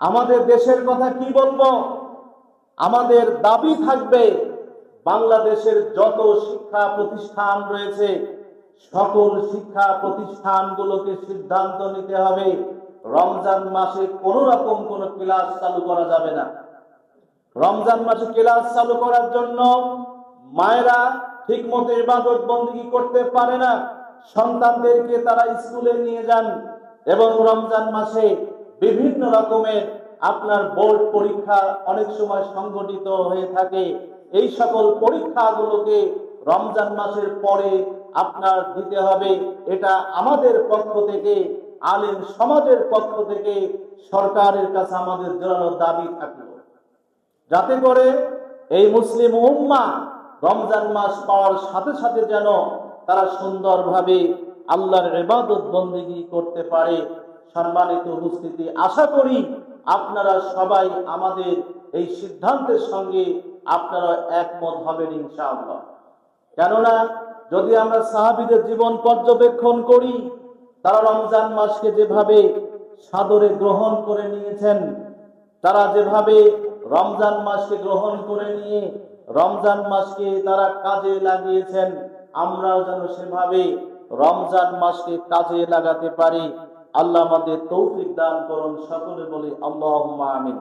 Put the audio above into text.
আমাদের দেশের কথা কি বলবো? আমাদের দাবি থাকবে বাংলাদেশের যত শিক্ষা প্রতিষ্ঠান রয়েছে সকল শিক্ষা প্রতিষ্ঠানগুলোকে সিদ্ধান্ত নিতে হবে রমজান মাসে কোনো রকম কোনো ক্লাস চালু করা যাবে না। রমজান মাসে ক্লাস চালু করার জন্য মায়েরা ঠিক মতো ইবাদত বন্দেগী করতে পারে না, সন্তানদেরকে তারা স্কুলে নিয়ে যান এবং রমজান মাসে বিভিন্ন রকমের আপনার বোর্ড পরীক্ষা অনেক সময় সংগঠিত হয়ে থাকে। এই সকল পরীক্ষাগুলোকে রমজান মাসের পরে আপনার দিতে হবে। এটা আমাদের পক্ষ থেকে, আলেম সমাজের পক্ষ থেকে সরকারের কাছে আমাদের জোরালো দাবি থাকলো, যাতে করে এই মুসলিম উম্মাহ রমজান মাস পাওয়ার সাথে সাথে যেন তারা সুন্দরভাবে আল্লাহর ইবাদত বন্দেগী করতে পারে। সম্মানিত উপস্থিতি, আশা করি আপনারা সবাই আমাদের এই সিদ্ধান্তের সঙ্গে আপনারা একমত হবেন ইনশাআল্লাহ। কেননা যদি আমরা সাহাবীদের জীবন পর্যবেক্ষণ করি, তারা রমজান মাসকে যেভাবে সাদরে গ্রহণ করে নিয়েছেন, তারা যেভাবে রমজান মাসকে গ্রহণ করে নিয়ে রমজান মাসকে তারা কাজে লাগিয়েছেন, আমরাও যেন সেভাবে রমজান মাসকে কাজে লাগাতে পারি। আল্লাহ আমাদের তৌফিক দান করুন। সকলে বলি আল্লাহুম্মা আমিন।